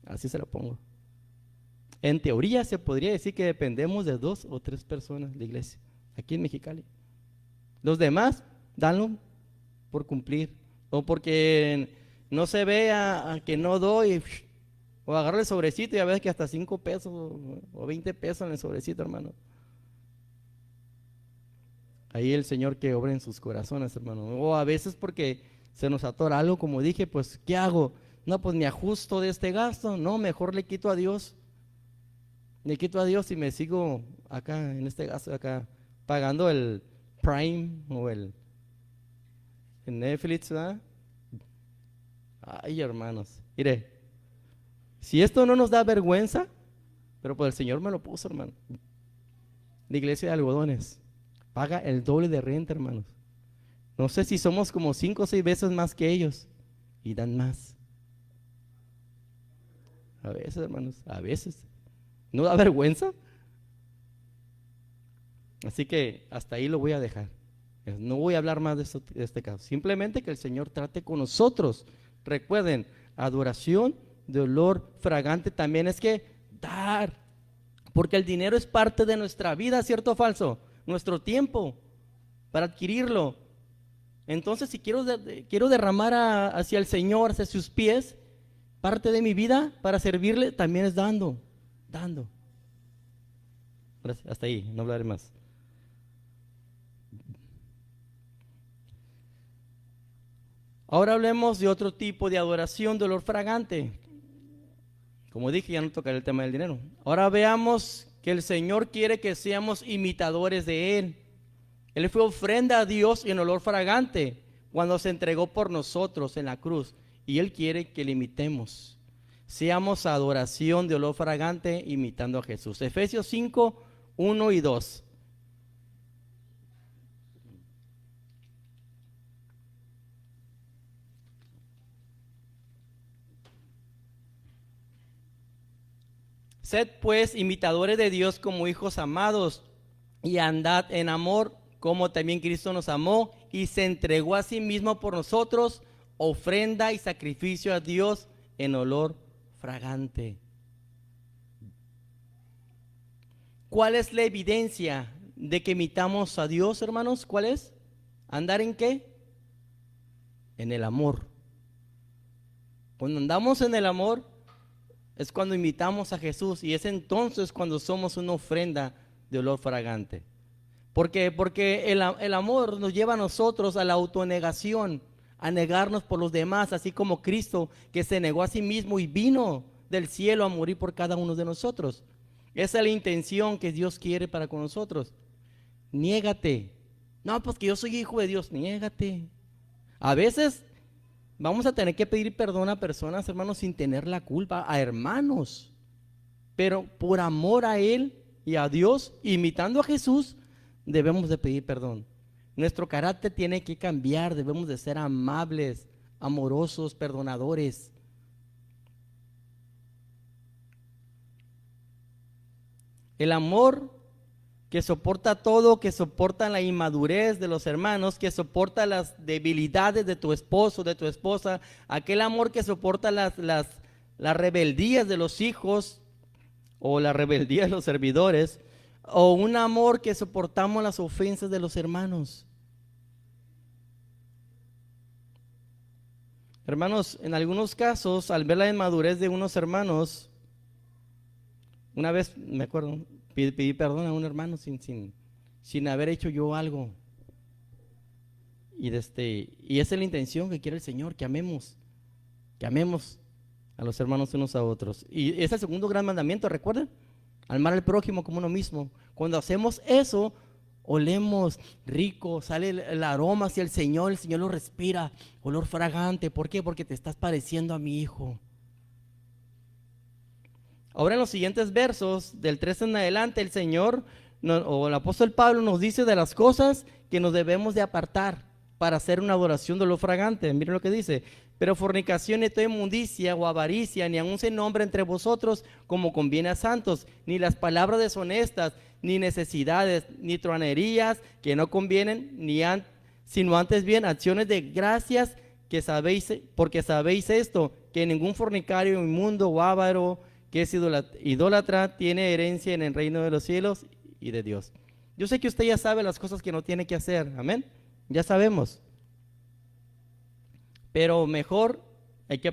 Así se lo pongo. En teoría se podría decir que dependemos de 2 o 3 personas de la iglesia, aquí en Mexicali. Los demás, danlo por cumplir, o porque no se vea a que no doy, o agarrar el sobrecito y a veces que hasta 5 pesos o 20 pesos en el sobrecito, hermano. Ahí el Señor que obra en sus corazones, hermano. O a veces porque se nos atora algo, como dije, pues, ¿qué hago? No, pues me ajusto de este gasto, no, mejor le quito a Dios. Le quito a Dios y me sigo acá, en este gasto acá, pagando el Prime o el Netflix, ¿verdad? Ay, hermanos, mire, si esto no nos da vergüenza, pero pues el Señor me lo puso, hermano. La iglesia de algodones paga el doble de renta, hermanos. No sé si somos como 5 o 6 veces más que ellos y dan más. A veces, hermanos, a veces. ¿No da vergüenza? Así que hasta ahí lo voy a dejar. No voy a hablar más de este caso. Simplemente que el Señor trate con nosotros. Recuerden, adoración de olor fragante también es que dar. Porque el dinero es parte de nuestra vida, ¿cierto o falso? Nuestro tiempo para adquirirlo. Entonces, si quiero derramar hacia el Señor, hacia sus pies, parte de mi vida para servirle también es dando. Hasta ahí, no hablaré más. Ahora hablemos de otro tipo de adoración de olor fragante. Como dije, ya no tocaré el tema del dinero. Ahora veamos que el Señor quiere que seamos imitadores de Él. Él fue ofrenda a Dios en olor fragante cuando se entregó por nosotros en la cruz. Y Él quiere que le imitemos. Seamos adoración de olor fragante imitando a Jesús. Efesios 5, 1 y 2. Sed pues imitadores de Dios como hijos amados, y andad en amor, como también Cristo nos amó y se entregó a sí mismo por nosotros, ofrenda y sacrificio a Dios en olor fragante. ¿Cuál es la evidencia de que imitamos a Dios, hermanos? ¿Cuál es? ¿Andar en qué? En el amor. Cuando andamos en el amor es cuando imitamos a Jesús, y es entonces cuando somos una ofrenda de olor fragante. ¿Por qué? Porque el amor nos lleva a nosotros a la autonegación, a negarnos por los demás, así como Cristo, que se negó a sí mismo y vino del cielo a morir por cada uno de nosotros. Esa es la intención que Dios quiere para con nosotros. Niégate. No, pues que yo soy hijo de Dios. Niégate. A veces vamos a tener que pedir perdón a personas, hermanos, sin tener la culpa, a hermanos. Pero por amor a Él y a Dios, imitando a Jesús, debemos de pedir perdón. Nuestro carácter tiene que cambiar, debemos de ser amables, amorosos, perdonadores. El amor que soporta todo, que soporta la inmadurez de los hermanos, que soporta las debilidades de tu esposo, de tu esposa, aquel amor que soporta las rebeldías de los hijos o la rebeldía de los servidores, o un amor que soportamos las ofensas de los hermanos. Hermanos, en algunos casos, al ver la inmadurez de unos hermanos, una vez, me acuerdo, pedí perdón a un hermano sin haber hecho yo algo. Y esa es la intención que quiere el Señor, que amemos a los hermanos unos a otros. Y es el segundo gran mandamiento, ¿recuerdan? Amar al prójimo como uno mismo. Cuando hacemos eso, olemos rico, sale el aroma hacia el Señor lo respira, olor fragante. ¿Por qué? Porque te estás pareciendo a mi hijo. Ahora en los siguientes versos, del 3 en adelante, el Señor o el apóstol Pablo nos dice de las cosas que nos debemos de apartar para hacer una adoración de olor fragante. Miren lo que dice: pero fornicación ni toda inmundicia o avaricia, ni aun se nombre entre vosotros como conviene a santos, ni las palabras deshonestas, ni necesidades, ni truanerías que no convienen, sino antes bien acciones de gracias, que sabéis, porque sabéis esto, que ningún fornicario, inmundo o avaro, que es idólatra, tiene herencia en el reino de los cielos y de Dios. Yo sé que usted ya sabe las cosas que no tiene que hacer, amén, ya sabemos. Pero mejor hay que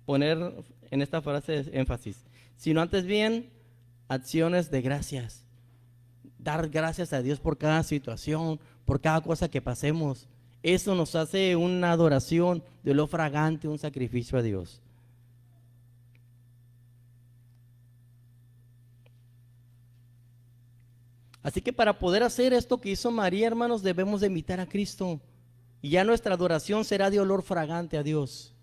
poner en esta frase énfasis, sino antes bien acciones de gracias. Dar gracias a Dios por cada situación, por cada cosa que pasemos. Eso nos hace una adoración de olor fragante, un sacrificio a Dios. Así que para poder hacer esto que hizo María, hermanos, debemos de imitar a Cristo. Y ya nuestra adoración será de olor fragante a Dios.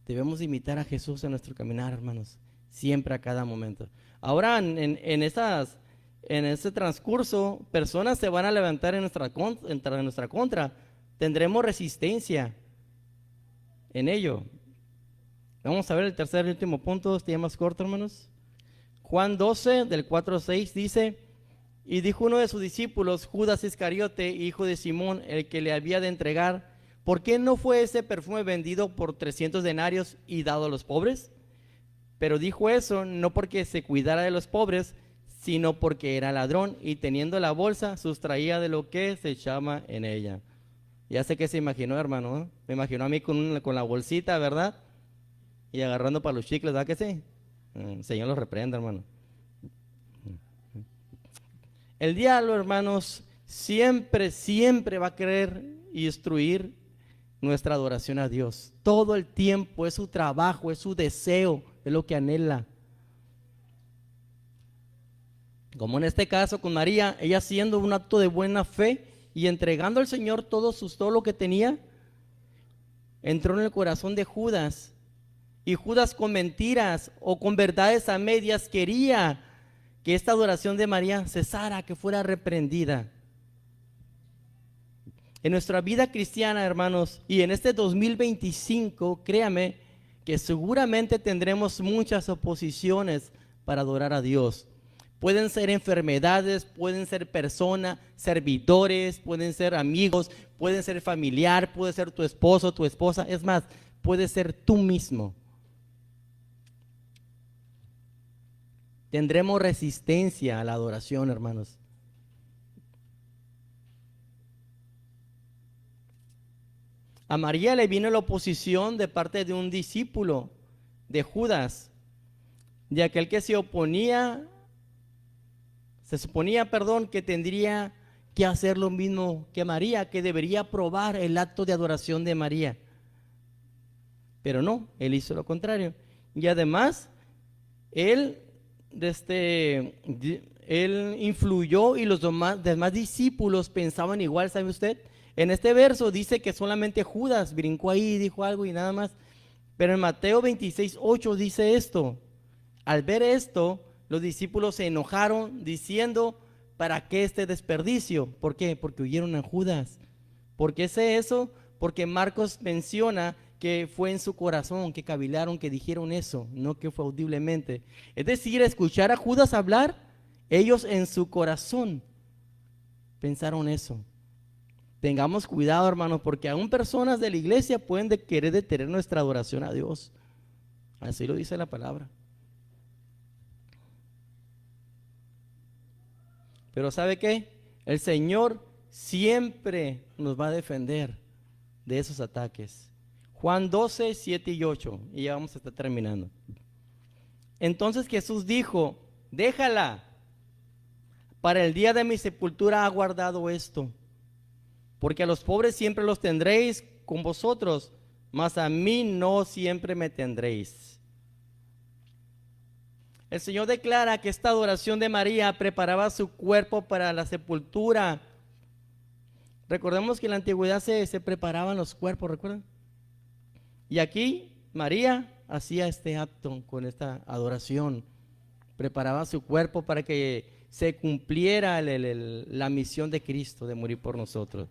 Debemos imitar a Jesús en nuestro caminar, hermanos, siempre, a cada momento. Ahora, en ese transcurso, personas se van a levantar en nuestra contra. Tendremos resistencia en ello. Vamos a ver el tercer y último punto, este ya más corto, hermanos. Juan 12, del 4 al 6, dice: y dijo uno de sus discípulos, Judas Iscariote, hijo de Simón, el que le había de entregar: ¿por qué no fue ese perfume vendido por 300 denarios y dado a los pobres? Pero dijo eso no porque se cuidara de los pobres, sino porque era ladrón, y teniendo la bolsa, sustraía de lo que se echaba en ella. Ya sé que se imaginó, hermano, ¿eh? Me imaginó a mí con la bolsita, ¿verdad? Y agarrando para los chicles, ¿verdad que sí? El Señor los reprenda, hermano. El diablo, hermanos, siempre va a querer instruir nuestra adoración a Dios. Todo el tiempo es su trabajo, es su deseo, es lo que anhela. Como en este caso con María, ella haciendo un acto de buena fe y entregando al Señor todo lo que tenía, entró en el corazón de Judas. Y Judas, con mentiras o con verdades a medias, quería que esta adoración de María cesara, que fuera reprendida. En nuestra vida cristiana, hermanos, y en este 2025, créame que seguramente tendremos muchas oposiciones para adorar a Dios. Pueden ser enfermedades, pueden ser personas, servidores, pueden ser amigos, pueden ser familiar, puede ser tu esposo, tu esposa, es más, puede ser tú mismo. Tendremos resistencia a la adoración, hermanos. A María le vino la oposición de parte de un discípulo de Judas, de aquel que se suponía, que tendría que hacer lo mismo que María, que debería probar el acto de adoración de María. Pero no, él hizo lo contrario. Y además, él influyó y los demás discípulos pensaban igual, ¿sabe usted? En este verso dice que solamente Judas brincó ahí y dijo algo y nada más. Pero en Mateo 26:8 dice esto. Al ver esto, los discípulos se enojaron diciendo, ¿para qué este desperdicio? ¿Por qué? Porque huyeron a Judas. ¿Por qué sé eso? Porque Marcos menciona que fue en su corazón, que cavilaron, que dijeron eso, no que fue audiblemente. Es decir, escuchar a Judas hablar, ellos en su corazón pensaron eso. Tengamos cuidado, hermanos, porque aún personas de la iglesia pueden querer detener nuestra adoración a Dios. Así lo dice la palabra. Pero ¿sabe qué? El Señor siempre nos va a defender de esos ataques. Juan 12, 7 y 8, y ya vamos a estar terminando. Entonces Jesús dijo, déjala, para el día de mi sepultura ha guardado esto, porque a los pobres siempre los tendréis con vosotros, mas a mí no siempre me tendréis. El Señor declara que esta adoración de María preparaba su cuerpo para la sepultura. Recordemos que en la antigüedad se preparaban los cuerpos, ¿recuerdan? Y aquí María hacía este acto con esta adoración. Preparaba su cuerpo para que se cumpliera la misión de Cristo de morir por nosotros.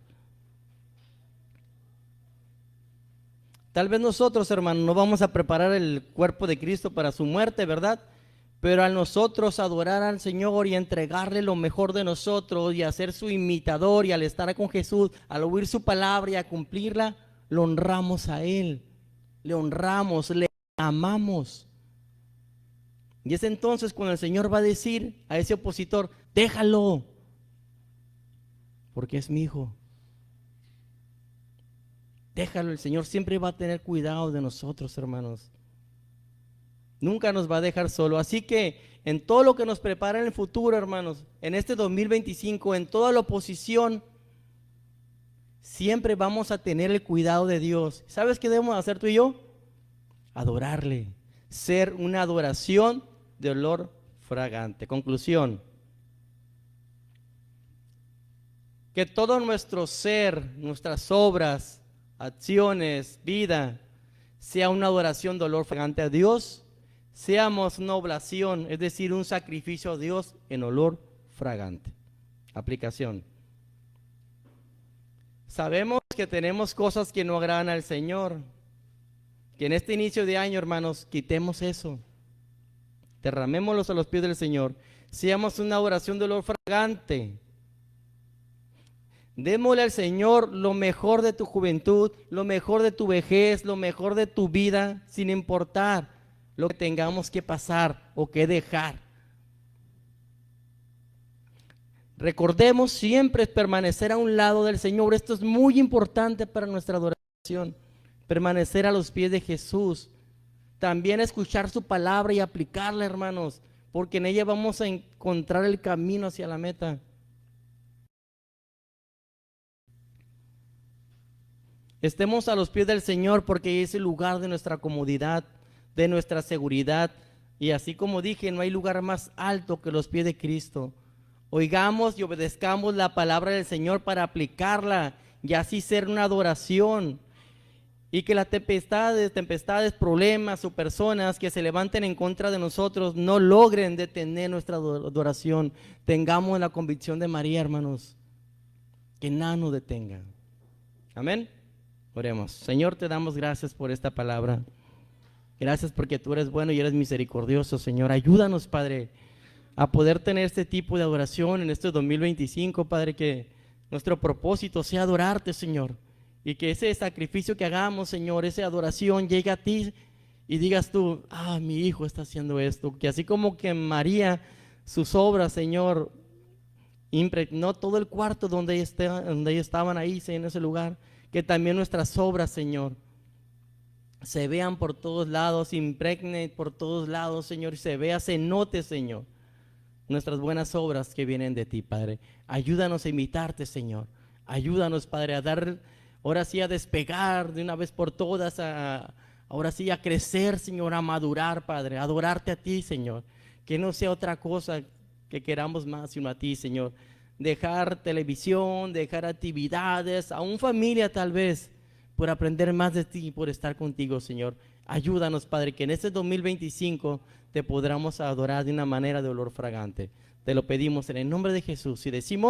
Tal vez nosotros, hermanos, no vamos a preparar el cuerpo de Cristo para su muerte, ¿verdad? Pero al nosotros adorar al Señor y entregarle lo mejor de nosotros y hacer su imitador y al estar con Jesús, al oír su palabra y a cumplirla, lo honramos a Él, le honramos, le amamos. Y es entonces cuando el Señor va a decir a ese opositor, déjalo, porque es mi hijo. Déjalo, el Señor siempre va a tener cuidado de nosotros, hermanos. Nunca nos va a dejar solo. Así que en todo lo que nos prepara en el futuro, hermanos, en este 2025, en toda la oposición, siempre vamos a tener el cuidado de Dios. ¿Sabes qué debemos hacer tú y yo? Adorarle. Ser una adoración de olor fragante. Conclusión. Que todo nuestro ser, nuestras obras, acciones, vida, sea una adoración de olor fragante a Dios. Seamos una oblación, es decir, un sacrificio a Dios en olor fragante. Aplicación. Sabemos que tenemos cosas que no agradan al Señor. Que en este inicio de año, hermanos, quitemos eso. Derramémoslos a los pies del Señor. Seamos una oración de olor fragante. Démosle al Señor lo mejor de tu juventud, lo mejor de tu vejez, lo mejor de tu vida, sin importar lo que tengamos que pasar o que dejar. Recordemos siempre permanecer a un lado del Señor. Esto es muy importante para nuestra adoración. Permanecer a los pies de Jesús. También escuchar su palabra y aplicarla, hermanos, porque en ella vamos a encontrar el camino hacia la meta. Estemos a los pies del Señor porque es el lugar de nuestra comodidad, de nuestra seguridad. Y así como dije, no hay lugar más alto que los pies de Cristo. Oigamos y obedezcamos la palabra del Señor para aplicarla y así ser una adoración. Y que las tempestades, problemas o personas que se levanten en contra de nosotros no logren detener nuestra adoración. Tengamos la convicción de María, hermanos, que nada nos detenga. Amén. Oremos. Señor, te damos gracias por esta palabra. Gracias porque tú eres bueno y eres misericordioso, Señor. Ayúdanos, Padre, a poder tener este tipo de adoración en este 2025, Padre, que nuestro propósito sea adorarte, Señor, y que ese sacrificio que hagamos, Señor, esa adoración llegue a ti y digas tú, ah, mi hijo está haciendo esto, que así como que María, sus obras, Señor, impregnó todo el cuarto donde ellos estaban ahí, en ese lugar, que también nuestras obras, Señor, se vean por todos lados, impregne por todos lados, Señor, y se vea, se note, Señor, nuestras buenas obras que vienen de ti, Padre. Ayúdanos a imitarte, Señor. Ayúdanos, Padre, a dar, ahora sí, a despegar de una vez por todas, ahora sí, a crecer, Señor, a madurar, Padre, a adorarte a ti, Señor. Que no sea otra cosa que queramos más, sino a ti, Señor. Dejar televisión, dejar actividades, aún familia tal vez, por aprender más de ti, por estar contigo, Señor. Ayúdanos, Padre, que en este 2025 te podamos adorar de una manera de olor fragante. Te lo pedimos en el nombre de Jesús y decimos: